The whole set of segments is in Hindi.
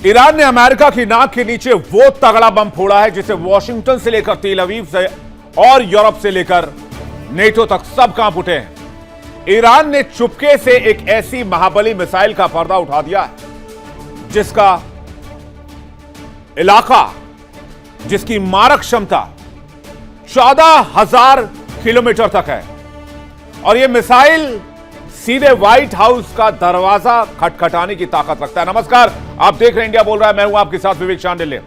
ईरान ने अमेरिका की नाक के नीचे वो तगड़ा बम फोड़ा है जिसे वॉशिंगटन से लेकर तेल अवीव से और यूरोप से लेकर नेटो तक सब कांप उठे हैं। ईरान ने चुपके से एक ऐसी महाबली मिसाइल का पर्दा उठा दिया है जिसका इलाका, जिसकी मारक क्षमता 14,000 किलोमीटर तक है और यह मिसाइल सीधे व्हाइट हाउस का दरवाजा खटखटाने की ताकत रखता है। नमस्कार, आप देख रहे हैं इंडिया बोल रहा है, मैं हूं आपके साथ विवेक शांडिल्य।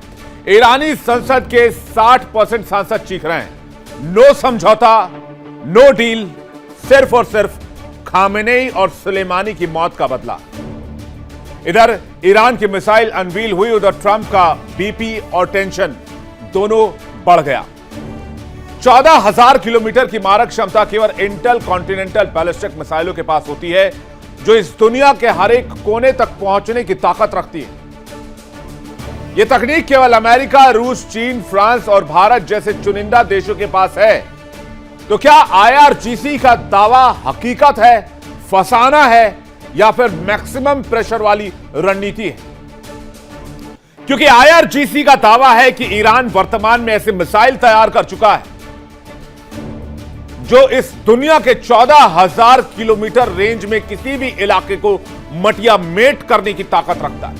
ईरानी संसद के 60% सांसद चीख रहे हैं नो समझौता, नो डील, सिर्फ और सिर्फ खामेनेई और सुलेमानी की मौत का बदला। इधर ईरान की मिसाइल अनवील हुई, उधर ट्रंप का बीपी और टेंशन दोनों बढ़ गया। 14,000 किलोमीटर की मारक क्षमता केवल इंटर कॉन्टिनेंटल बैलिस्टिक मिसाइलों के पास होती है, जो इस दुनिया के हर एक कोने तक पहुंचने की ताकत रखती है। यह तकनीक केवल अमेरिका, रूस, चीन, फ्रांस और भारत जैसे चुनिंदा देशों के पास है। तो क्या IRGC का दावा हकीकत है, फसाना है या फिर मैक्सिमम प्रेशर वाली रणनीति है? क्योंकि IRGC का दावा है कि ईरान वर्तमान में ऐसे मिसाइल तैयार कर चुका है जो इस दुनिया के 14,000 किलोमीटर रेंज में किसी भी इलाके को मटिया मेट करने की ताकत रखता है।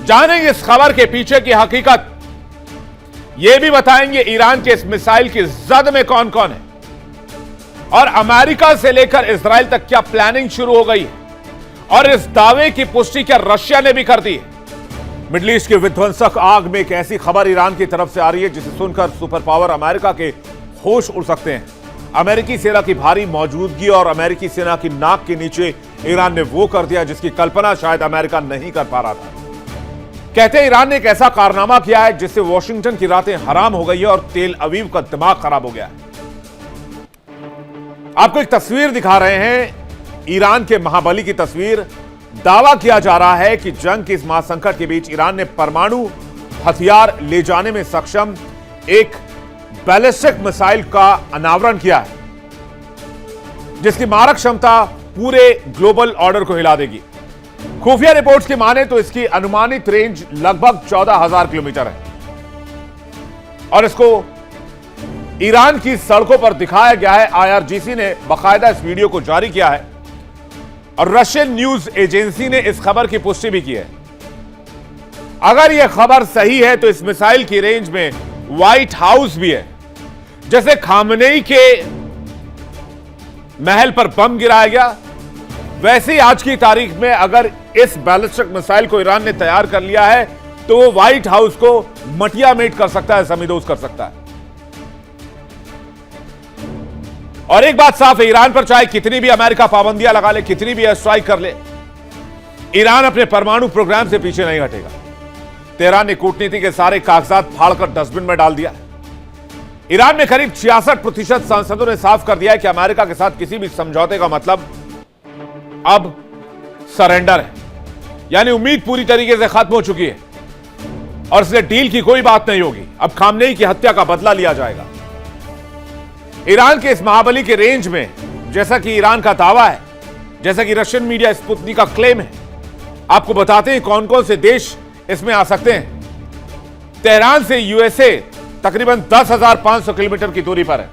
जानेंगे इस खबर के पीछे की हकीकत, यह भी बताएंगे ईरान के इस मिसाइल की जद में कौन कौन है और अमेरिका से लेकर इजराइल तक क्या प्लानिंग शुरू हो गई है और इस दावे की पुष्टि क्या रशिया ने भी कर दी है। मिडिल ईस्ट के विध्वंसक आग में एक ऐसी खबर ईरान की तरफ से आ रही है जिसे सुनकर सुपर पावर अमेरिका के होश उड़ सकते हैं। अमेरिकी सेना की भारी मौजूदगी और अमेरिकी सेना की नाक के नीचे ईरान ने वो कर दिया जिसकी कल्पना शायद अमेरिका नहीं कर पा रहा था। कहते हैं ईरान ने एक ऐसा कारनामा किया है जिससे वॉशिंगटन की रातें हराम हो गई है और तेल अवीव का दिमाग खराब हो गया है। आपको एक तस्वीर दिखा रहे हैं, ईरान के महाबली की तस्वीर। दावा किया जा रहा है कि जंग के इस महासंकट के बीच ईरान ने परमाणु हथियार ले जाने में सक्षम एक बैलिस्टिक मिसाइल का अनावरण किया है जिसकी मारक क्षमता पूरे ग्लोबल ऑर्डर को हिला देगी। खुफिया रिपोर्ट्स की माने तो इसकी अनुमानित रेंज लगभग 14,000 किलोमीटर है और इसको ईरान की सड़कों पर दिखाया गया है। IRGC ने बाकायदा इस वीडियो को जारी किया है और रशियन न्यूज एजेंसी ने इस खबर की पुष्टि भी की है। अगर यह खबर सही है तो इस मिसाइल की रेंज में व्हाइट हाउस भी है। जैसे खामेनेई के महल पर बम गिराया गया, वैसे ही आज की तारीख में अगर इस बैलिस्टिक मिसाइल को ईरान ने तैयार कर लिया है तो वो व्हाइट हाउस को मटिया मेट कर सकता है, समीदोज कर सकता है। और एक बात साफ है, ईरान पर चाहे कितनी भी अमेरिका पाबंदियां लगा ले, कितनी भी एयर स्ट्राइक कर ले, ईरान अपने परमाणु प्रोग्राम से पीछे नहीं हटेगा। तेहरान ने कूटनीति के सारे कागजात फाड़कर डस्टबिन में डाल दिया। ईरान में करीब 66% सांसदों ने साफ कर दिया है कि अमेरिका के साथ किसी भी समझौते का मतलब अब सरेंडर है, यानी उम्मीद पूरी तरीके से खत्म हो चुकी है और इसलिए डील की कोई बात नहीं होगी। अब खामेनेई की हत्या का बदला लिया जाएगा। ईरान के इस महाबली के रेंज में, जैसा कि ईरान का दावा है, जैसा कि रशियन मीडिया स्पुतनिक का क्लेम है, आपको बताते हैं कौन कौन से देश इसमें आ सकते हैं। तेहरान से USA तकरीबन 10,500 किलोमीटर की दूरी पर है।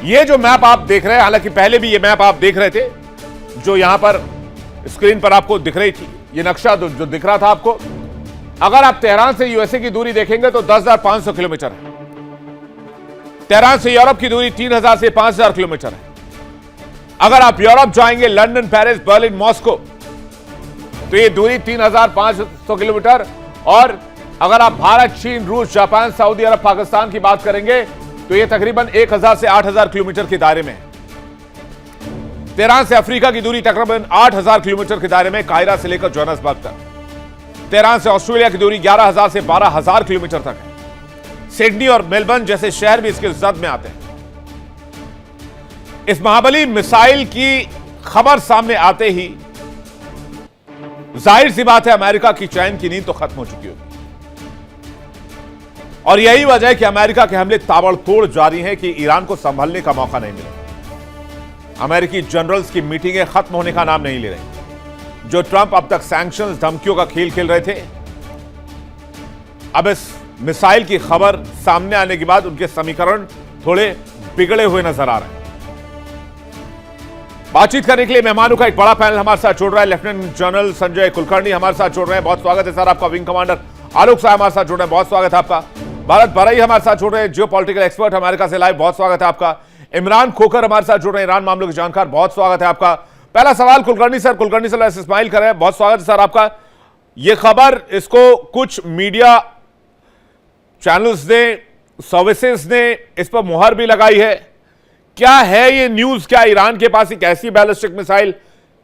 यह जो मैप आप देख रहे हैं, हालांकि पहले भी यह मैप आप देख रहे थे जो यहां पर स्क्रीन पर आपको दिख रही थी, यह नक्शा जो दिख रहा था आपको, अगर आप तेहरान से USA की दूरी देखेंगे तो 10,500 किलोमीटर है। तेहरान से यूरोप की दूरी 3,000 से 5,000 किलोमीटर है। अगर आप यूरोप जाएंगे, लंदन, पेरिस, बर्लिन, मॉस्को, तो ये दूरी 3,500 किलोमीटर। और अगर आप भारत, चीन, रूस, जापान, सऊदी अरब, पाकिस्तान की बात करेंगे तो ये तकरीबन 1,000 से 8,000 किलोमीटर के दायरे में है। तेहरान से अफ्रीका की दूरी तकरीबन 8,000 किलोमीटर के दायरे में, कायरा से लेकर जोहान्सबर्ग तक। तेहरान से ऑस्ट्रेलिया की दूरी 11,000 से 12,000 किलोमीटर तक है। सिडनी और मेलबर्न जैसे शहर भी इसके जद में आते हैं। इस महाबली मिसाइल की खबर सामने आते ही जाहिर सी बात है अमेरिका की चैन की नींद तो खत्म हो चुकी होगी और यही वजह है कि अमेरिका के हमले ताबड़तोड़ जारी हैं कि ईरान को संभलने का मौका नहीं मिला। अमेरिकी जनरल्स की मीटिंगें खत्म होने का नाम नहीं ले रही। जो ट्रंप अब तक सैंक्शंस, धमकियों का खेल खेल रहे थे, अब इस मिसाइल की खबर सामने आने के बाद उनके समीकरण थोड़े बिगड़े हुए नजर आ रहे हैं। बातचीत करने के लिए मेहमानों का एक बड़ा पैनल हमारे साथ जुड़ रहा है। लेफ्टिनेंट जनरल संजय कुलकर्णी हमारे साथ जुड़ रहे हैं, बहुत स्वागत है सर आपका। विंग कमांडर आलोक साहब हमारे साथ जुड़ रहे हैं, बहुत स्वागत है आपका। भारत बरई हमारे साथ जुड़ रहे हैं, जियो पॉलिटिकल एक्सपर्ट अमेरिका से लाइव, बहुत स्वागत है आपका। इमरान खोखर हमारे साथ जुड़ रहे हैं, ईरान मामलों के जानकार, बहुत स्वागत है आपका। पहला सवाल कुलकर्णी सर इस्माइल कर रहे हैं, बहुत स्वागत है सर आपका। यह खबर, इसको कुछ मीडिया चैनल्स ने, सर्विसेज ने इस पर मुहर भी लगाई है। क्या है ये न्यूज? क्या ईरान के पास एक ऐसी बैलिस्टिक मिसाइल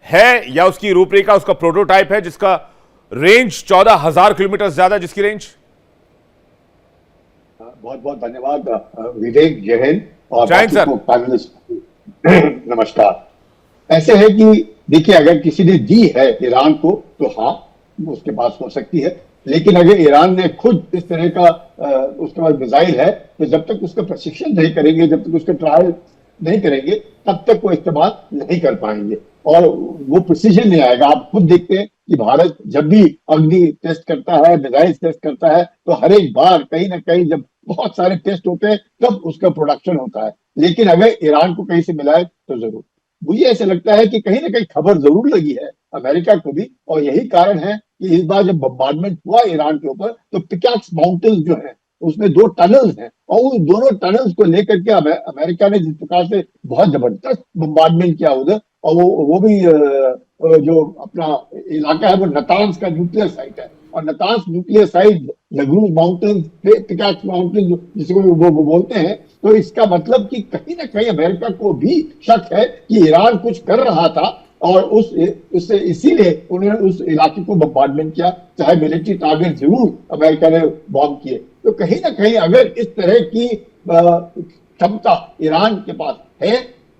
है या उसकी रूपरेखा, उसका प्रोटोटाइप है जिसका रेंज 14,000 किलोमीटर ज्यादा, जिसकी रेंज? बहुत बहुत धन्यवाद विवेक, जय हिंद और जय हिंद सर। पैनलिस्ट नमस्कार। ऐसे है कि देखिए, अगर किसी ने दी है ईरान को तो हाँ, उसके पास हो सकती है, लेकिन अगर ईरान ने खुद इस तरह का उसके पास मिसाइल है तो जब तक उसका प्रशिक्षण नहीं करेंगे, जब तक उसका ट्रायल नहीं करेंगे, तब तक वो इस्तेमाल नहीं कर पाएंगे और वो प्रिसीजन नहीं आएगा। आप खुद देखते हैं कि भारत जब भी अग्नि टेस्ट करता है, मिसाइल टेस्ट करता है, तो हर एक बार कहीं ना कहीं जब बहुत सारे टेस्ट होते हैं तब उसका प्रोडक्शन होता है। लेकिन अगर ईरान को कहीं से मिला है तो जरूर, मुझे ऐसा लगता है कि कहीं ना कहीं खबर जरूर लगी है अमेरिका को भी, और यही कारण है कि इस बार जब बम्बार्डमेंट हुआ ईरान के ऊपर तो पिकाक्स माउंटेन्स जो है उसमें 2 टनल्स हैं और उन दोनों टनल्स को लेकर के अमेरिका ने जिस प्रकार से बहुत जबरदस्त बम्बार्डमेंट किया उधर, और वो भी जो अपना इलाका है वो नतांज का न्यूक्लियर साइट है, और नतांज न्यूक्लियर साइट, लग्रूज माउंटेन्स, पिकाक्स माउंटेन्स जिसको वो बोलते हैं, तो इसका मतलब कि कहीं ना कहीं अमेरिका को भी शक है कि ईरान कुछ कर रहा था और उससे इसीलिए उन्होंने उस इलाके को बम्बार्डमेंट किया, चाहे मिलिट्री टारगेट जरूर अमेरिका ने बॉम्ब किए। तो कहीं ना कहीं अगर इस तरह की क्षमता ईरान के पास है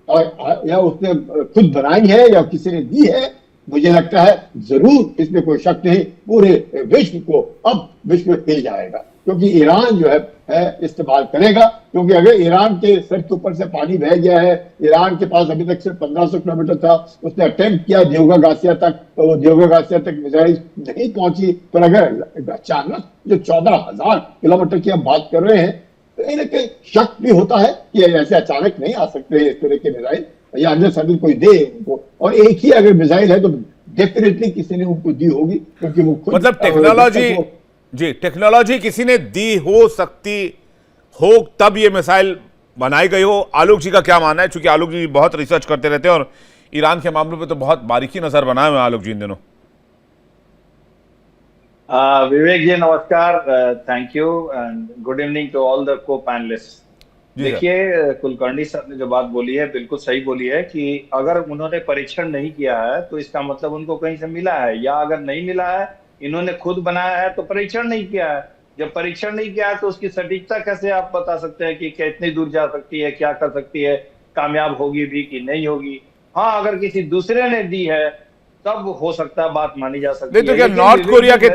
और या उसने खुद बनाई है या किसी ने दी है, मुझे लगता है जरूर, इसमें कोई शक नहीं, पूरे विश्व को अब विश्व हिल जाएगा, क्योंकि ईरान जो है इस्तेमाल करेगा। क्योंकि अगर ईरान के सर के ऊपर से पानी बह गया है, ईरान के पास अभी तक सिर्फ 1500 किलोमीटर था, उसने अटेम्प्ट किया देवगा गासिया तक, तो वो देवगा गासिया तक मिसाइल नहीं पहुंची, पर अगर अचानक जो 14,000 किलोमीटर की हम बात कर रहे हैं, तो कहीं ना कहीं शक भी होता है कि ऐसे अचानक नहीं आ सकते इस तरह के मिसाइल, या अंदर सभी कोई दे उनको, और एक ही अगर मिसाइल है तो डेफिनेटली किसी ने उनको दी होगी, क्योंकि वो खुद मतलब टेक्नोलॉजी किसी ने दी हो सकती हो तब ये मिसाइल बनाई गई हो। आलोक जी का क्या मानना है, चूंकि आलोक जी बहुत रिसर्च करते रहते हैं और ईरान के मामलों पे तो बहुत बारीकी नजर बनाए हुए हैं आलोक जी इन दिनों। विवेक जी नमस्कार, thank you and good evening to all the co panelist. देखिए, कुलकर्णी सर ने जो बात बोली है बिल्कुल सही बोली है कि अगर उन्होंने परीक्षण नहीं किया है तो इसका मतलब उनको कहीं से मिला है, या अगर नहीं मिला है, इन्होंने खुद बनाया है तो परीक्षण नहीं किया है। जब परीक्षण नहीं किया है तो उसकी सटीकता कैसे आप बता सकते हैं कि कितनी दूर जा सकती है, क्या कर सकती है, कामयाब होगी भी कि नहीं होगी। हाँ, अगर किसी दूसरे ने दी है तब हो सकता है बात मानी जा सकती है। तो क्या नॉर्थ कोरिया की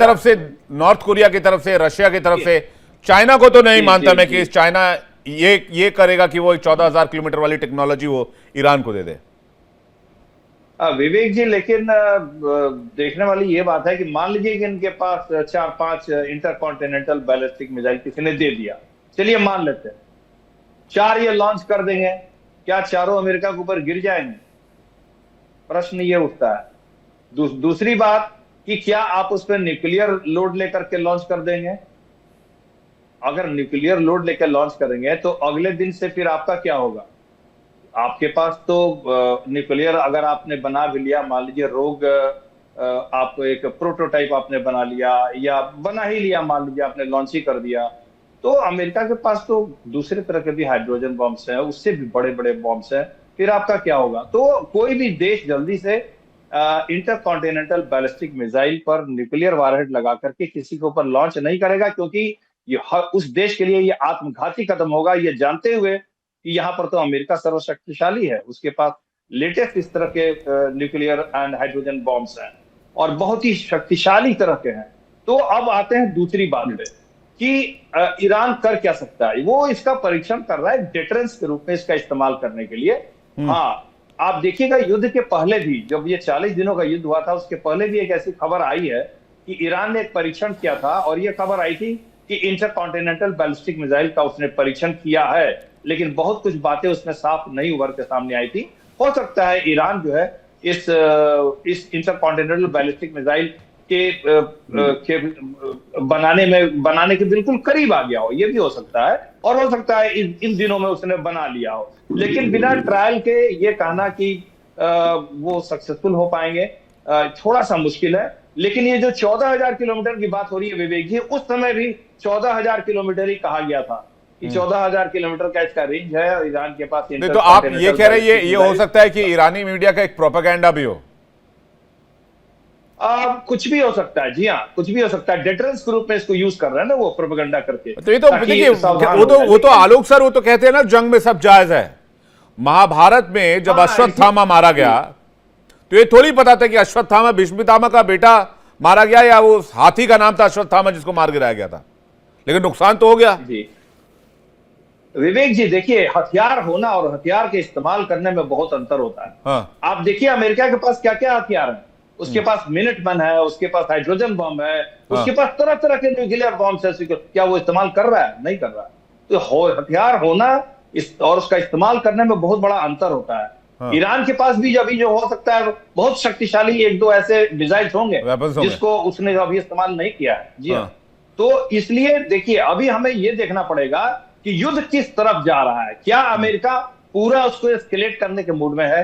तरफ से, रशिया की तरफ से, चाइना को तो नहीं मानता मैं कि चाइना ये करेगा कि वो 14,000 किलोमीटर वाली टेक्नोलॉजी वो ईरान को दे दे। विवेक जी, लेकिन देखने वाली ये बात है कि मान लीजिए कि इनके पास 4-5 इंटरकॉन्टिनेंटल बैलिस्टिक मिसाइल किसी ने दे दिया, चलिए मान लेते हैं 4 ये लॉन्च कर देंगे, क्या चारों अमेरिका के ऊपर गिर जाएंगे? प्रश्न ये उठता है। दूसरी बात कि क्या आप उस पर न्यूक्लियर लोड लेकर के लॉन्च कर देंगे? अगर न्यूक्लियर लोड लेकर लॉन्च करेंगे तो अगले दिन से फिर आपका क्या होगा? आपके पास तो न्यूक्लियर अगर आपने बना भी लिया, मान लीजिए रोग आप एक प्रोटोटाइप आपने बना लिया या बना ही लिया, मान लीजिए आपने लॉन्च ही कर दिया, तो अमेरिका के पास तो दूसरे तरह के भी हाइड्रोजन बॉम्ब्स हैं, उससे भी बड़े बड़े बॉम्ब्स हैं, फिर आपका क्या होगा? तो कोई भी देश जल्दी से इंटरकॉन्टिनेंटल बैलिस्टिक मिसाइल पर न्यूक्लियर वारहेड लगा करके किसी के ऊपर लॉन्च नहीं करेगा, क्योंकि ये उस देश के लिए ये आत्मघाती कदम होगा, ये जानते हुए कि यहाँ पर तो अमेरिका सर्वशक्तिशाली है, उसके पास लेटेस्ट इस तरह के न्यूक्लियर एंड हाइड्रोजन बॉम्ब्स हैं और बहुत ही शक्तिशाली तरह के हैं। तो अब आते हैं दूसरी बात पे कि ईरान कर क्या सकता है। वो इसका परीक्षण कर रहा है डेटरेंस के रूप में इसका इस्तेमाल करने के लिए। हाँ, आप देखिएगा युद्ध के पहले भी, जब ये 40 दिनों का युद्ध हुआ था उसके पहले भी एक ऐसी खबर आई है कि ईरान ने एक परीक्षण किया था, और ये खबर आई थी कि इंटरकॉन्टिनेंटल बैलिस्टिक मिसाइल का उसने परीक्षण किया है, लेकिन बहुत कुछ बातें उसमें साफ नहीं उभर के सामने आई थी। हो सकता है ईरान जो है इस इंटरकॉन्टिनेंटल बैलिस्टिक मिसाइल के बनाने के बिल्कुल करीब आ गया हो, ये भी हो सकता है, और हो सकता है इन दिनों में उसने बना लिया हो। लेकिन बिना ट्रायल के ये कहना कि वो सक्सेसफुल हो पाएंगे थोड़ा सा मुश्किल है। लेकिन ये जो 14,000 किलोमीटर की बात हो रही है विवेक जी, उस समय भी 14,000 किलोमीटर ही कहा गया था कि 14,000 किलोमीटर का इसका रेंज है, और ईरान के पास नहीं, तो आप ये कह रहे हैं ये हो सकता है कि ईरानी मीडिया का एक प्रोपेगेंडा भी हो? कुछ भी हो सकता है, जी हाँ, कुछ भी हो सकता है। डेटरेंस के रूप में इसको यूज कर रहे हैं ना वो प्रोपेगेंडा करके। तो ये तो देखिए, वो तो आलोक सर वो तो कहते हैं ना जंग में सब जायज है। महाभारत में जब अश्वत्थामा मारा गया तो ये थोड़ी पता था कि अश्वत्थामा भीष्मपितामह का बेटा मारा गया, या वो हाथी का नाम था अश्वत्थामा जिसको मार गिराया गया था, लेकिन नुकसान तो हो गया। जी विवेक जी, देखिए हथियार होना और हथियार के इस्तेमाल करने में बहुत अंतर होता है। हाँ। आप देखिए अमेरिका के पास क्या क्या हथियार है, उसके पास मिनटमैन है, उसके पास हाइड्रोजन बम है, उसके पास तरह तरह के न्यूक्लियर बॉम्ब है, क्या वो इस्तेमाल कर रहा है? नहीं कर रहा है। तो हथियार होना और उसका इस्तेमाल करने में बहुत बड़ा अंतर होता है। हाँ। ईरान के पास भी अभी जो हो सकता है बहुत शक्तिशाली एक दो ऐसे मिसाइल होंगे जिसको उसने अभी इस्तेमाल नहीं किया है। जी हाँ। तो इसलिए देखिए अभी हमें यह देखना पड़ेगा कि युद्ध किस तरफ जा रहा है। क्या अमेरिका पूरा उसको एस्केलेट करने के मूड में है?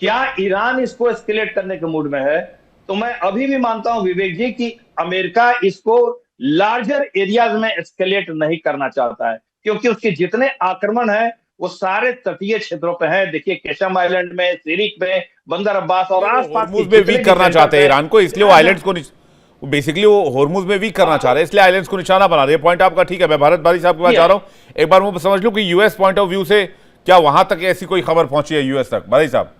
क्या ईरान इसको एस्केलेट करने के मूड में है? तो मैं अभी भी मानता हूं विवेक जी कि अमेरिका इसको लार्जर एरियाज में एस्केलेट नहीं करना चाहता है, क्योंकि उसके जितने आक्रमण है वो सारे तटीय क्षेत्रों पे हैं। देखिए केशम आइलैंड में, सिरिक में, बंदर अब्बास और आसपास में वीक करना चाहते हैं ईरान को, इसलिए वो आइलैंड्स को बेसिकली वो हॉर्मुज में वीक करना चाह रहे हैं, इसलिए आइलैंड्स को निशाना बना रहे हैं। पॉइंट आपका ठीक है। मैं भारत बारी साहब के पास जा रहा हूं, एक बार मैं समझ लूं कि यूएस पॉइंट ऑफ व्यू से क्या वहां तक ऐसी कोई खबर पहुंची है यूएस तक? बारी साहब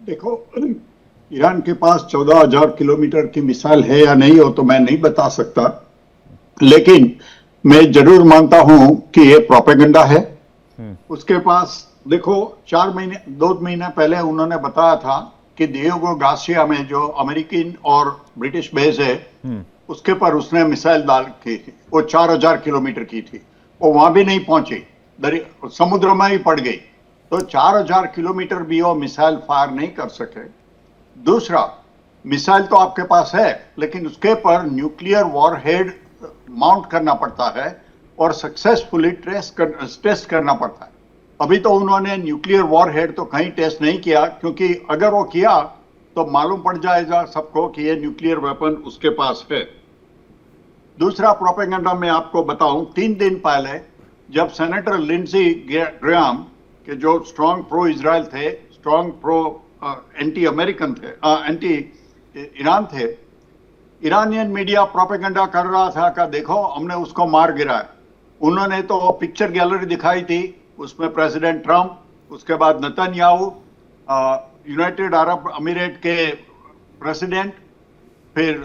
देखो, ईरान के पास 14,000 किलोमीटर की मिसाइल है या नहीं हो तो मैं नहीं बता सकता, लेकिन मैं जरूर मानता हूं कि ये प्रोपेगेंडा है। उसके पास देखो 2 महीने पहले उन्होंने बताया था कि डिएगो गार्सिया में जो अमेरिकन और ब्रिटिश बेस है उसके पर उसने मिसाइल डाल की थी, वो 4,000 किलोमीटर की थी, वो वहां भी नहीं पहुंची, समुद्र में ही पड़ गई। तो 4,000 किलोमीटर भी वो मिसाइल फायर नहीं कर सके। दूसरा, मिसाइल तो आपके पास है लेकिन उसके पर न्यूक्लियर वॉरहेड माउंट करना पड़ता है और सक्सेसफुली टेस्ट करना पड़ता है। अभी तो उन्होंने न्यूक्लियर वॉरहेड तो कहीं टेस्ट नहीं किया, क्योंकि अगर वो किया तो मालूम पड़ जाएगा सबको कि ये न्यूक्लियर वेपन उसके पास है। दूसरा प्रोपेगेंडा मैं आपको बताऊं, 3 दिन पहले जब सेनेटर लिंडसे ग्राहम के जो स्ट्रॉन्ग प्रो इजराइल थे, स्ट्रॉन्ग प्रो एंटी अमेरिकन थे, एंटी ईरान थे, ईरानियन मीडिया प्रोपेगेंडा कर रहा था कि देखो हमने उसको मार गिराया। उन्होंने तो पिक्चर गैलरी दिखाई थी, उसमें प्रेसिडेंट ट्रंप, उसके बाद नेतन्याहू, यूनाइटेड अरब अमीरेट के प्रेसिडेंट, फिर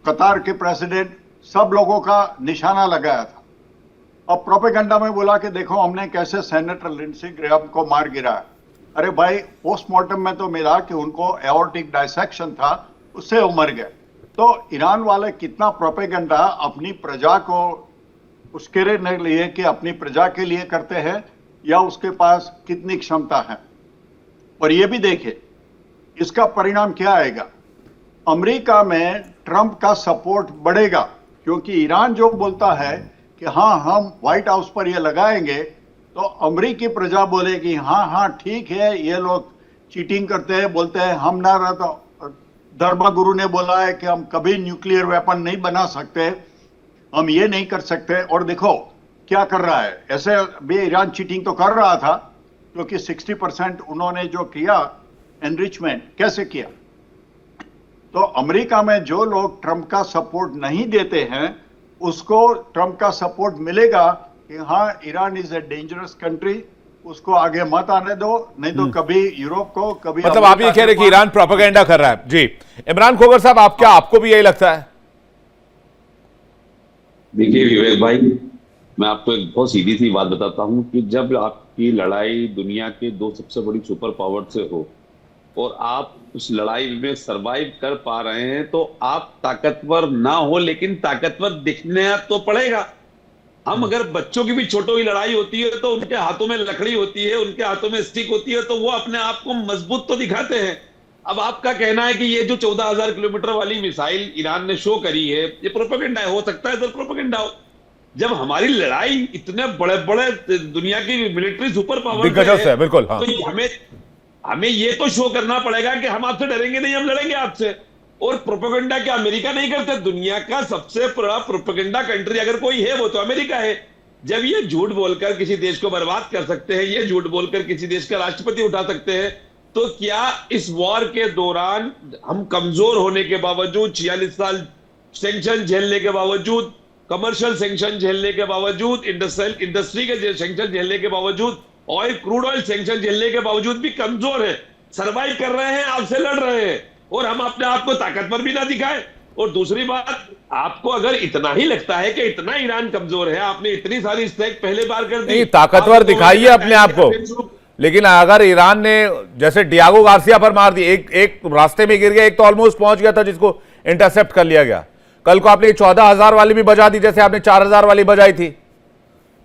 कतार के प्रेसिडेंट, सब लोगों का निशाना लगाया था। अब प्रोपेगेंडा में बोला कि देखो हमने कैसे सेनेटर लिंडसे ग्राहम को मार गिराया। अरे भाई, पोस्टमार्टम में तो मिला कि उनको एओर्टिक डायसेक्शन था, उससे वो मर गए। तो ईरान वाले कितना प्रोपेगेंडा अपनी प्रजा को उसके लिए कि अपनी प्रजा के लिए करते हैं या उसके पास कितनी क्षमता है। और ये भी देखे इसका परिणाम क्या आएगा। अमेरिका में ट्रंप का सपोर्ट बढ़ेगा, क्योंकि ईरान जो बोलता है कि हाँ हम व्हाइट हाउस पर ये लगाएंगे, तो अमेरिकी प्रजा बोलेगी हाँ हाँ ठीक है, ये लोग चीटिंग करते हैं, बोलते हैं हम ना रहा तो धर्मगुरु ने बोला है कि हम कभी न्यूक्लियर वेपन नहीं बना सकते, हम ये नहीं कर सकते। और देखो क्या कर रहा है। ऐसे भी ईरान चीटिंग तो कर रहा था, क्योंकि 60% उन्होंने जो किया एनरिचमेंट कैसे किया। तो अमेरिका में जो लोग ट्रंप का सपोर्ट नहीं देते हैं उसको ट्रंप का सपोर्ट मिलेगा कि हाँ Iran is a dangerous country, उसको आगे मत आने दो, नहीं तो कभी यूरोप को कभी। मतलब आप ये कह रहे हैं कि ईरान प्रोपेगेंडा कर रहा है। जी इमरान खोगर साहब, आपको भी यही लगता है? देखिए विवेक भाई, मैं आपको एक बहुत सीधी सी बात बताता हूँ कि जब आपकी लड़ाई दुनिया के दो सबसे बड़ी सुपर पावर से हो और आप उस लड़ाई में सरवाइव कर पा रहे हैं, तो आप ताकतवर ना हो लेकिन ताकतवर दिखने तो पड़ेगा। हम अगर बच्चों की भी छोटों की लड़ाई होती है तो उनके हाथों में लकड़ी होती है, उनके हाथों में स्टिक होती है, तो वो अपने आप को मजबूत तो दिखाते हैं। अब आपका कहना है कि ये जो 14,000 किलोमीटर वाली मिसाइल ईरान ने शो करी है, ये प्रोपेगेंडा है। हो सकता है सर प्रोपेगेंडा हो। जब हमारी लड़ाई इतने बड़े बड़े दुनिया की मिलिट्री सुपर पावर दिग्गजों से, बिल्कुल, हाँ। तो हमें हमें ये तो शो करना पड़ेगा कि हम आपसे डरेंगे नहीं, हम लड़ेंगे आपसे। और प्रोपेगेंडा क्या अमेरिका नहीं करते? दुनिया का सबसे बड़ा प्रोपेगेंडा कंट्री अगर कोई है वो तो अमेरिका है। जब ये झूठ बोलकर किसी देश को बर्बाद कर सकते हैं, ये झूठ बोलकर किसी देश का राष्ट्रपति उठा सकते हैं, तो क्या इस वॉर के दौरान हम कमजोर होने के बावजूद, 46 साल सैंक्शन झेलने के बावजूद, कमर्शियल सैंक्शन झेलने के बावजूद, इंडस्ट्री के सैंक्शन झेलने के बावजूद, ऑयल क्रूड ऑयल सैंक्शन झेलने के बावजूद भी कमजोर है, सरवाइव कर रहे हैं, आपसे लड़ रहे हैं, और हम अपने आप को ताकतवर भी ना दिखाएं? और दूसरी बात, आपको अगर इतना ही लगता है कि इतना ईरान कमजोर है, आपने इतनी सारी स्ट्राइक पहले बार कर दी, नहीं, ताकतवर दिखाइए अपने आप को। लेकिन अगर ईरान ने जैसे डियागो गार्सिया पर मार दी, एक रास्ते में गिर गया, एक तो ऑलमोस्ट पहुंच गया था जिसको इंटरसेप्ट कर लिया गया। कल को आपने 14,000 वाली भी बजा दी जैसे आपने 4,000 वाली बजाई थी,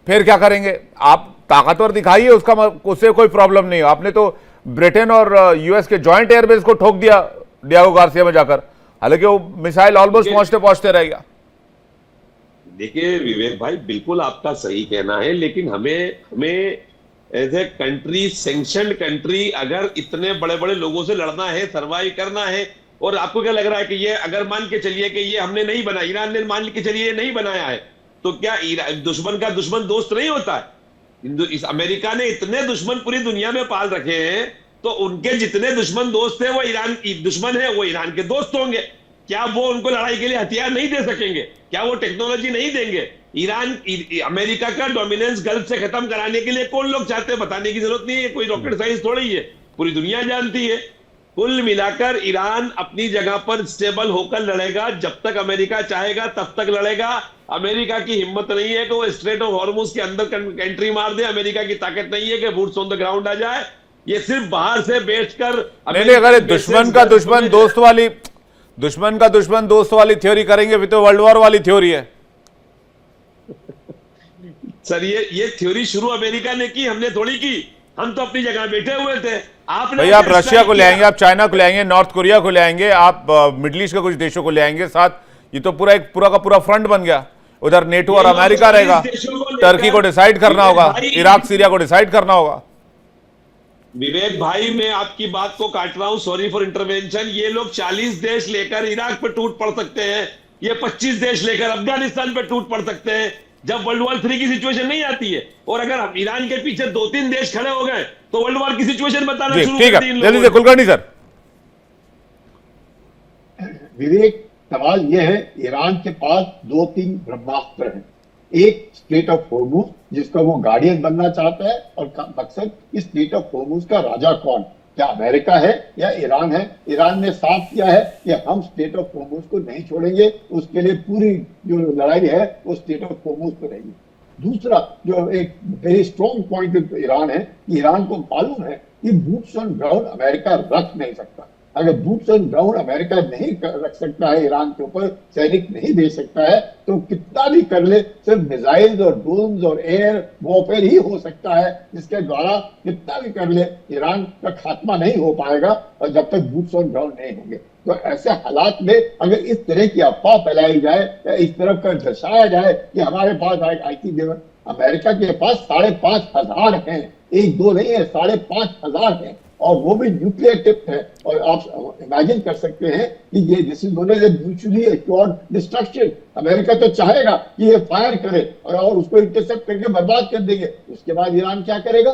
फिर क्या करेंगे? आप ताकतवर दिखाइए, उससे कोई प्रॉब्लम नहीं है। आपने तो ब्रिटेन और यूएस के जॉइंट एयरबेस को ठोक दिया डियागो गार्सिया में जाकर, हालांकि वो मिसाइल ऑलमोस्ट पहुंचते पहुंचते रह गया। देखिए विवेक भाई, बिल्कुल आपका सही कहना है, लेकिन हमें as a country, sanctioned country, अगर इतने बड़े बड़े लोगों से लड़ना है, सरवाइव करना है, और आपको क्या लग रहा है कि ये अगर मान के चलिए कि ये हमने नहीं बनाया, ईरान ने मान के चलिए ये नहीं बनाया है, तो क्या दुश्मन का दुश्मन दोस्त नहीं होता है? इस अमेरिका ने इतने दुश्मन पूरी दुनिया में पाल रखे हैं, तो उनके जितने दुश्मन दोस्त हैं वो ईरान की दुश्मन है, वो ईरान के दोस्त होंगे। क्या वो उनको लड़ाई के लिए हथियार नहीं दे सकेंगे? क्या वो टेक्नोलॉजी नहीं देंगे? अमेरिका का डोमिनेंस गल्फ से खत्म कराने के लिए कौन लोग चाहते हैं, बताने की जरूरत नहीं है, कोई रॉकेट साइंस थोड़ी है, पूरी दुनिया जानती है। कुल मिलाकर ईरान अपनी जगह पर स्टेबल होकर लड़ेगा, जब तक अमेरिका चाहेगा तब तक लड़ेगा। अमेरिका की हिम्मत नहीं है कि वो स्ट्रेट ऑफ हॉर्मुज के अंदर एंट्री मार दे, अमेरिका की ताकत नहीं है कि बूट्स ऑन द ग्राउंड आ जाए। ये सिर्फ बाहर से बैठकर नहीं, अगर दुश्मन का दुश्मन दोस्त वाली थ्योरी करेंगे फिर तो वर्ल्ड वॉर वाली थ्योरी है। सर ये थ्योरी शुरू अमेरिका ने की, हमने थोड़ी की। हम तो अपनी जगह बैठे हुए थे। भाई आप रशिया को ले आएंगे, आप चाइना को ले आएंगे, नॉर्थ कोरिया को ले आएंगे, आप मिडिल ईस्ट के कुछ देशों को ले आएंगे साथ। ये तो पूरा का पूरा फ्रंट बन गया। उधर नेटो और अमेरिका रहेगा, टर्की को डिसाइड करना होगा, इराक सीरिया को डिसाइड करना होगा। विवेक भाई, मैं आपकी बात को काट रहा हूं, सॉरी फॉर इंटरवेंशन। ये लोग 40 देश लेकर इराक पे टूट पड़ सकते हैं, ये 25 देश लेकर अफगानिस्तान पे टूट पड़ सकते हैं, जब वर्ल्ड वॉर 3 की सिचुएशन नहीं आती है। और अगर हम ईरान के पीछे 2-3 देश खड़े हो गए तो वर्ल्ड वॉर की सिचुएशन बताना शुरू कर दी। जल्दी से कुलकर्णी सर। विवेक, सवाल यह है, ईरान के पास 2-3 ब्रह्मास्त्र हैं। एक स्ट्रेट ऑफ हॉर्मुज, जिसका वो गार्डियन बनना चाहता है, और मकसद इस स्ट्रेट ऑफ हॉर्मुज का राजा कौन, क्या अमेरिका है या ईरान है? ईरान ने साफ किया है कि हम स्ट्रेट ऑफ हॉर्मुज को नहीं छोड़ेंगे, उसके लिए पूरी जो लड़ाई है वो स्ट्रेट ऑफ हॉर्मुज पर रहेगी। दूसरा जो एक वेरी स्ट्रॉन्ग पॉइंट ईरान है, ईरान को मालूम है कि बूट्स ऑन ग्राउंड अमेरिका रख नहीं सकता। अगर बूट्स ऑन ग्राउंड अमेरिका नहीं रख सकता है, ईरान के ऊपर सैनिक नहीं दे सकता है, तो कितना भी कर ले, सिर्फ मिसाइल्स और ड्रोन्स और एयर वॉरफेयर ही हो सकता है, जिसके द्वारा कितना भी कर ले ईरान का खात्मा नहीं हो पाएगा, और जब तक बूट्स ऑन ग्राउंड नहीं होंगे। तो ऐसे हालात में अगर इस तरह की अफवाह फैलाई जाए या इस तरफ का दर्शाया जाए कि हमारे पास आईटी देवर, अमेरिका के पास 5,500 हैं, 1-2 नहीं है, 5,500 हैं, और वो भी न्यूक्लियर टिप्ड है। और आप इमेजिन कर सकते हैं कि ये this is known as a mutually assured destruction. America तो चाहेगा कि ये फायर करे और उसको इंटरसेप्ट करके बर्बाद कर देंगे, उसके बाद ईरान क्या करेगा?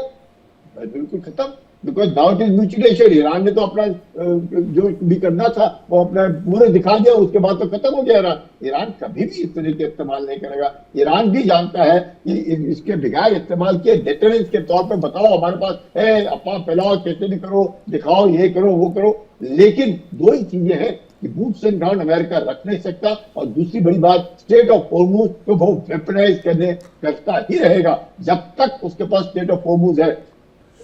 बिल्कुल खत्म, because now it is mutually assured. Iran ने तो अपना जो भी करना था वो अपना पूरे दिखा दिया, उसके बाद तो खत्म हो गया ईरान। ईरान कभी भी इस तरह के इस्तेमाल नहीं करेगा। ईरान भी जानता है कि इसके बगैर इस्तेमाल किए डेटरेंस के तौर पर बताओ हमारे पास है, अफवाह फैलाओ, कैसे भी करो, दिखाओ, ये करो वो करो, लेकिन 2 ही चीजें हैं कि बूट्स एंड ग्राउंड अमेरिका रख नहीं सकता, और दूसरी बड़ी बात स्टेट ऑफ होर्मुज को वो वेपनाइज करता ही रहेगा जब तक उसके पास स्टेट ऑफ होर्मुज है।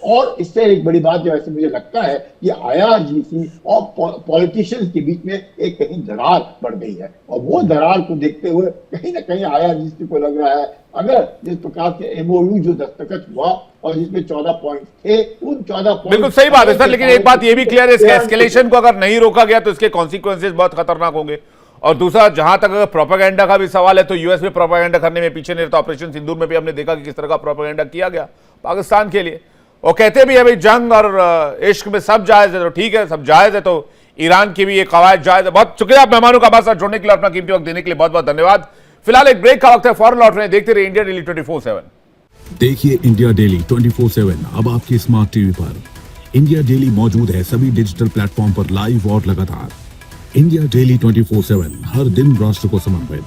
और इससे एक बड़ी बात जो ऐसे मुझे लगता है कि IRGC और पॉलिटिशियंस के बीच में एक कहीं दरार बढ़ गई है, और वो दरार को देखते हुए कहीं ना कहीं IRGC को लग रहा है अगर जिस प्रकार के MOU जो दस्तखत हुआ और जिसमें 14 पॉइंट थे, उन 14 पॉइंट बिल्कुल सही बात है सर, लेकिन एक बात ये भी क्लियर है, इसके एस्केलेशन को अगर नहीं रोका गया तो इसके कॉन्सिक्वेंसेज बहुत खतरनाक होंगे। और दूसरा, जहां तक अगर प्रोपेगेंडा का भी सवाल है तो यूएस में प्रोपेगेंडा करने में पीछे नहीं रहता। ऑपरेशन सिंदूर में भी हमने देखा कि किस तरह का प्रोपेगेंडा किया गया पाकिस्तान के लिए। और कहते भी है भाई जंग और इश्क में सब जायज है, तो ठीक है, सब जायज है तो ईरान की भी ये कवायद जायज है। बहुत शुक्रिया आप मेहमानों का हमारे साथ जुड़ने के लिए, अपना कीमती वक्त देने के लिए बहुत बहुत धन्यवाद। फिलहाल एक ब्रेक का वक्त है, फौरन लौट रहे हैं। देखते रहिए इंडिया डेली 24/7। देखिए इंडिया डेली 24/7 अब आपकी स्मार्ट टीवी पर। इंडिया डेली मौजूद है सभी डिजिटल प्लेटफॉर्म पर लाइव और लगातार। इंडिया डेली 24/7 हर दिन राष्ट्र को समर्पित।